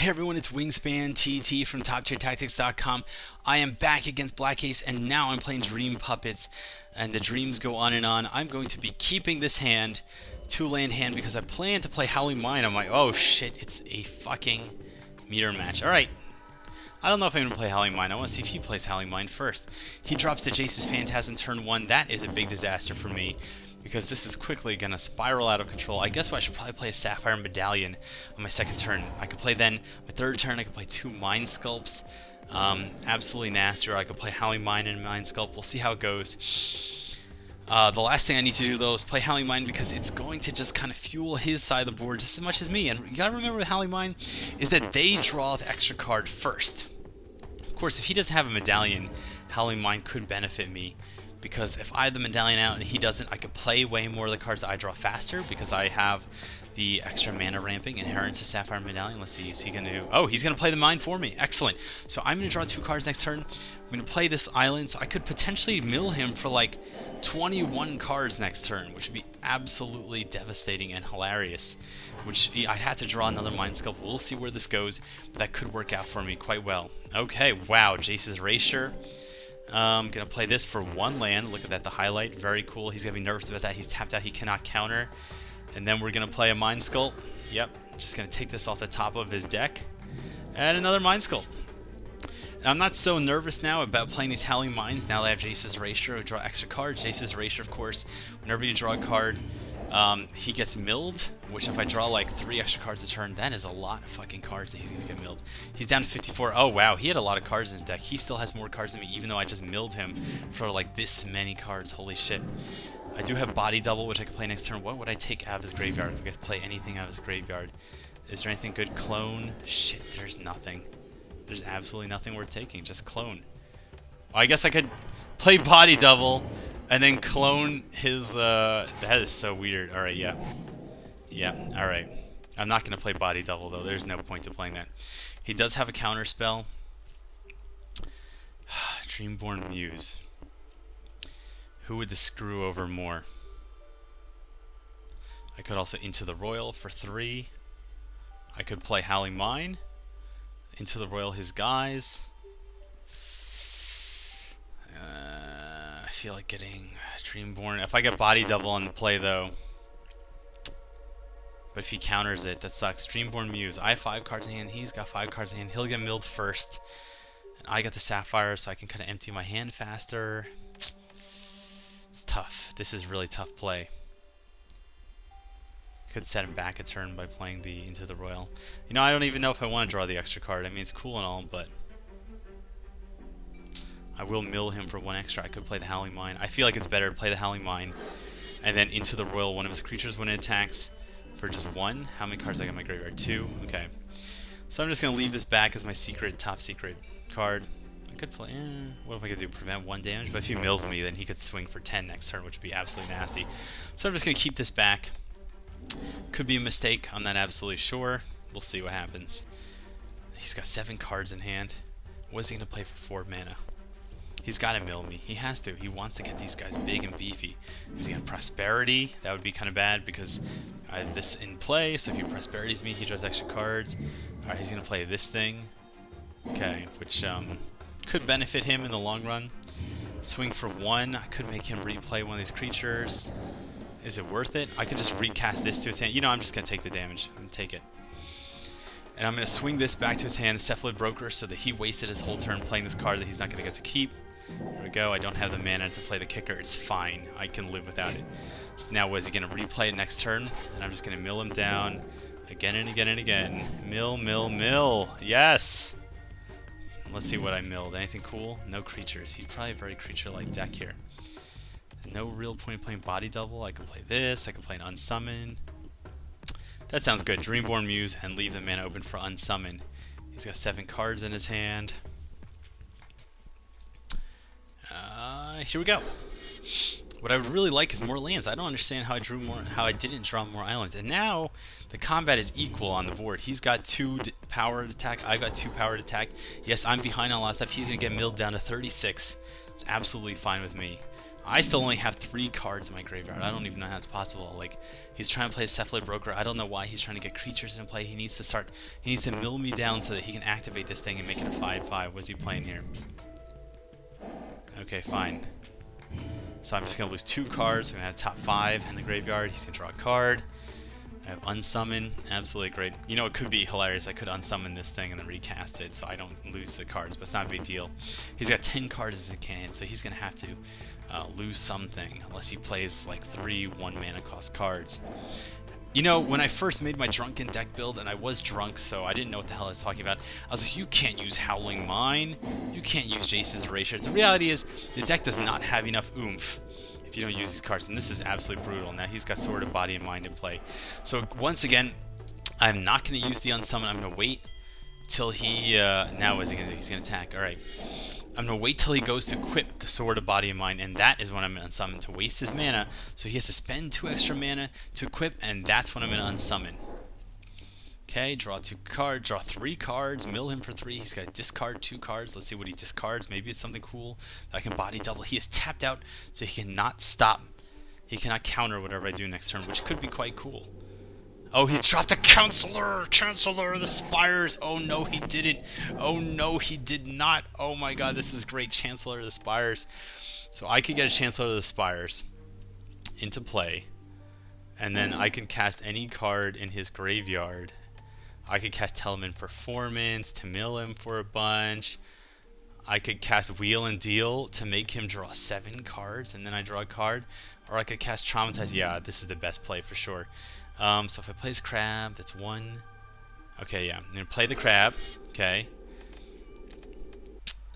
Hey everyone, it's WiNGSPANTT from TopTierTactics.com. I am back against Black Ace, and now I'm playing Dream Puppets, and the dreams go on and on. I'm going to be keeping this hand, two-land hand, because I plan to play Howling Mine. I'm like, oh shit, it's a fucking meter match. Alright, I don't know if I'm going to play Howling Mine. I want to see if he plays Howling Mine first. He drops the Jace's Phantasm turn 1. That is a big disaster for me, because this is quickly going to spiral out of control. I guess what, I should probably play a Sapphire Medallion on my second turn. I could play then, my third turn, I could play 2 Mind Sculpts. Absolutely nasty, or I could play Howling Mine and Mind Sculpt. We'll see how it goes. The last thing I need to do, though, is play Howling Mine, because it's going to just kind of fuel his side of the board just as much as me. And you gotta remember with Howling Mine is that they draw the extra card first. Of course, if he doesn't have a Medallion, Howling Mine could benefit me, because if I have the Medallion out and he doesn't, I could play way more of the cards that I draw faster, because I have the extra mana ramping inherent to Sapphire Medallion. Let's see, is he going to... Oh, he's going to play the Mine for me. Excellent. So I'm going to draw 2 cards next turn. I'm going to play this Island, so I could potentially mill him for like 21 cards next turn, which would be absolutely devastating and hilarious. Which I'd have to draw another Mind Sculpt. We'll see where this goes, but that could work out for me quite well. Okay, wow, Jace's Erasure. I'm going to play this for 1 land. Look at that, the highlight. Very cool. He's going to be nervous about that. He's tapped out. He cannot counter. And then we're going to play a Mind Sculpt. Yep. Just going to take this off the top of his deck. And another Mind Sculpt. And I'm not so nervous now about playing these Howling Mines now that I have Jace's Erasure. I draw extra cards. Jace's Erasure, of course, whenever you draw a card, he gets milled, which if I draw like 3 extra cards a turn, that is a lot of fucking cards that he's going to get milled. He's down to 54. Oh, wow. He had a lot of cards in his deck. He still has more cards than me, even though I just milled him for like this many cards. Holy shit. I do have Body Double, which I can play next turn. What would I take out of his graveyard if I could play anything out of his graveyard? Is there anything good? Clone? Shit, there's nothing. There's absolutely nothing worth taking. Just clone. Well, I guess I could play Body Double and then clone his, that is so weird. Alright, yeah. Yeah, alright. I'm not going to play Body Double, though. There's no point to playing that. He does have a counter spell. Dreamborn Muse. Who would this screw over more? I could also Into the Royal for 3. I could play Howling Mine. Into the Royal his guys. I feel like getting Dreamborn. If I get Body Double on the play, though. But if he counters it, that sucks. Dreamborn Muse. I have 5 cards in hand. He's got 5 cards in hand. He'll get milled first. And I got the Sapphire, so I can kind of empty my hand faster. It's tough. This is really tough play. Could set him back a turn by playing the Into the Royal. You know, I don't even know if I want to draw the extra card. I mean, it's cool and all, but I will mill him for 1 extra. I could play the Howling Mine. I feel like it's better to play the Howling Mine and then Into the Royal one of his creatures when it attacks for just 1. How many cards I got in my graveyard? 2. Okay. So I'm just going to leave this back as my secret, top secret card. I could play, what if I could do? Prevent 1 damage? But if he mills me, then he could swing for 10 next turn, which would be absolutely nasty. So I'm just going to keep this back. Could be a mistake, I'm not absolutely sure. We'll see what happens. He's got 7 cards in hand. What is he going to play for 4 mana? He's got to mill me. He has to. He wants to get these guys big and beefy. He's got Prosperity. That would be kind of bad because I have this in play. So if he Prosperities me, he draws extra cards. Alright, he's going to play this thing. Okay, which could benefit him in the long run. Swing for 1. I could make him replay one of these creatures. Is it worth it? I could just recast this to his hand. You know, I'm just going to take the damage. I'm going to take it. And I'm going to swing this back to his hand, Cephalid Broker, so that he wasted his whole turn playing this card that he's not going to get to keep. There we go. I don't have the mana to play the kicker. It's fine. I can live without it. So now what is he going to replay it next turn? And I'm just going to mill him down again and again and again. Mill, mill, mill. Yes! Let's see what I milled. Anything cool? No creatures. He's probably a very creature-like deck here. No real point in playing Body Double. I could play this. I could play an Unsummon. That sounds good. Dreamborn Muse and leave the mana open for Unsummon. He's got 7 cards in his hand. Here we go. What I would really like is more lands. I don't understand how I didn't draw more islands. And now the combat is equal on the board. He's got 2 powered attack. I got 2 powered attack. Yes, I'm behind on a lot of stuff. He's gonna get milled down to 36. It's absolutely fine with me. I still only have 3 cards in my graveyard. I don't even know how it's possible. Like, he's trying to play Cephalid Broker. I don't know why he's trying to get creatures in play. He needs to mill me down so that he can activate this thing and make it a 5/5. What's he playing here? Okay, fine. So I'm just going to lose 2 cards. I'm going to have top 5 in the graveyard. He's going to draw a card. I have Unsummon. Absolutely great. You know, it could be hilarious. I could unsummon this thing and then recast it so I don't lose the cards, but it's not a big deal. He's got 10 cards as a hand, so he's going to have to lose something unless he plays like 3 1-mana cost cards. You know, when I first made my drunken deck build, and I was drunk, so I didn't know what the hell I was talking about, I was like, you can't use Howling Mine, you can't use Jace's Erasure. The reality is, the deck does not have enough oomph if you don't use these cards, and this is absolutely brutal. Now he's got Sword of Body and Mind in play. So once again, I'm not going to use the Unsummon. I'm going to wait till he, now what is he going to do? He's going to attack. Alright. I'm going to wait till he goes to equip the Sword of Body and Mind, and that is when I'm going to unsummon to waste his mana. So he has to spend 2 extra mana to equip, and that's when I'm going to unsummon. Okay, draw 2 cards, draw 3 cards, mill him for 3. He's got to discard 2 cards. Let's see what he discards. Maybe it's something cool that I can body double. He is tapped out, so he cannot stop. He cannot counter whatever I do next turn, which could be quite cool. Oh, he dropped a Counselor! Chancellor of the Spires! Oh no, he didn't. Oh no, he did not. Oh my god, this is great. Chancellor of the Spires. So I could get a Chancellor of the Spires into play, and then I can cast any card in his graveyard. I could cast Telemann Performance to mill him for a bunch. I could cast Wheel and Deal to make him draw 7 cards, and then I draw a card. Or I could cast Traumatize. Yeah, this is the best play for sure. So if I play his Crab, that's 1. Okay, yeah. I'm going to play the Crab. Okay.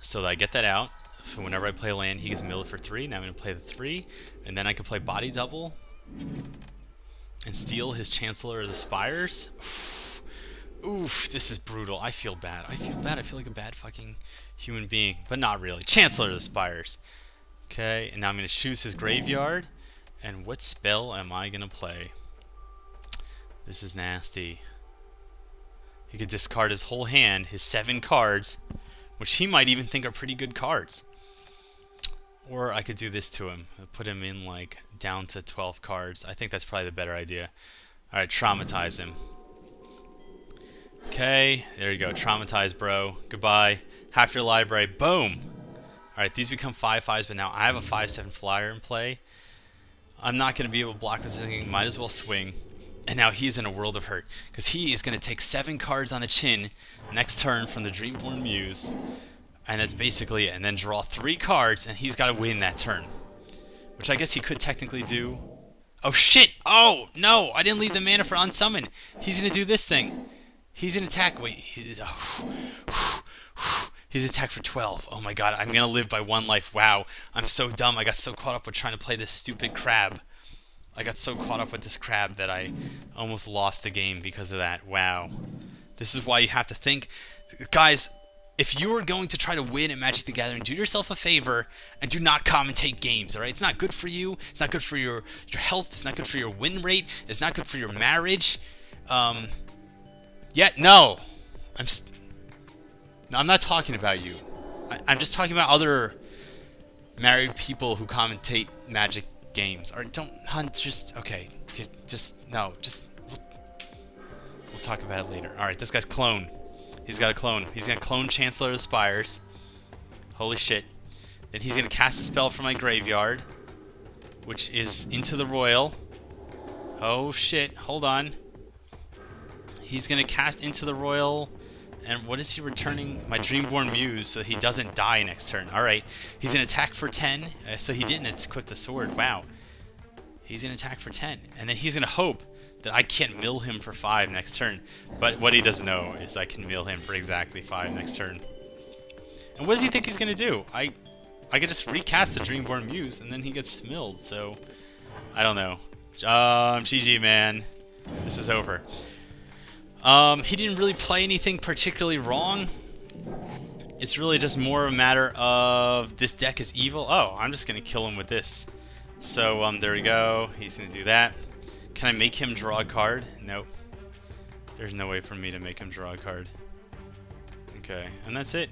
So that I get that out. So whenever I play a land, he gets milled for 3. Now I'm going to play the 3. And then I can play Body Double and steal his Chancellor of the Spires. Oof, this is brutal. I feel bad. I feel bad. I feel like a bad fucking human being. But not really. Chancellor of the Spires. Okay, and now I'm going to choose his graveyard. And what spell am I going to play? This is nasty. He could discard his whole hand, his 7 cards, which he might even think are pretty good cards. Or I could do this to him. Put him in, like, down to 12 cards. I think that's probably the better idea. Alright, Traumatize him. Okay, there you go. Traumatize, bro. Goodbye. Half your library. Boom! Alright, these become 5/5s, but now I have a 5/7 flyer in play. I'm not going to be able to block with this thing. Might as well swing. And now he's in a world of hurt, because he is going to take 7 cards on the chin next turn from the Dreamborn Muse. And that's basically it. And then draw 3 cards, and he's got to win that turn. Which I guess he could technically do. Oh, shit! Oh, no! I didn't leave the mana for Unsummon. He's going to do this thing. He's going to attack. Wait. He's attacked for 12. Oh my god, I'm going to live by 1 life. Wow. I'm so dumb. I got so caught up with trying to play this stupid Crab. I got so caught up with this Crab that I almost lost the game because of that. Wow. This is why you have to think. Guys, if you are going to try to win at Magic the Gathering, do yourself a favor and do not commentate games, alright? It's not good for you. It's not good for your health. It's not good for your win rate. It's not good for your marriage. Yeah, no. I'm not talking about you. I'm just talking about other married people who commentate Magic games. Or don't hunt. Just okay. Just no. Just we'll talk about it later. All right. This guy's clone. He's got a clone. He's gonna clone Chancellor of the Spires. Holy shit. Then he's gonna cast a spell from my graveyard, which is Into the Royal. Oh shit. Hold on. He's gonna cast Into the Royal. And what is he returning? My Dreamborn Muse, so he doesn't die next turn. Alright. He's going to attack for 10. So he didn't equip the sword. Wow. He's going to attack for 10. And then he's going to hope that I can't mill him for 5 next turn. But what he doesn't know is I can mill him for exactly 5 next turn. And what does he think he's going to do? I could just recast the Dreamborn Muse, and then he gets milled. So, I don't know. GG, man. This is over. He didn't really play anything particularly wrong. It's really just more a matter of this deck is evil. Oh, I'm just going to kill him with this. So, there we go. He's going to do that. Can I make him draw a card? Nope. There's no way for me to make him draw a card. Okay, and that's it.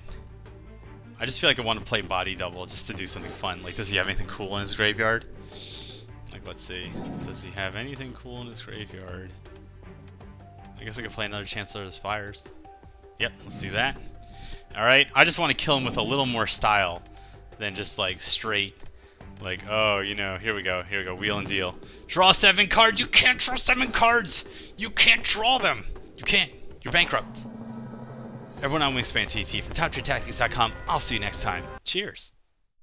I just feel like I want to play body double just to do something fun. Like, does he have anything cool in his graveyard? Like, let's see. Does he have anything cool in his graveyard? I guess I could play another Chancellor's Fires. Yep, let's do that. Alright, I just want to kill him with a little more style than just, like, straight. Like, oh, you know, here we go, wheel and deal. Draw 7 cards! You can't draw 7 cards! You can't draw them! You can't. You're bankrupt. Everyone on WiNGSPANTT from TopTierTactics.com. I'll see you next time. Cheers.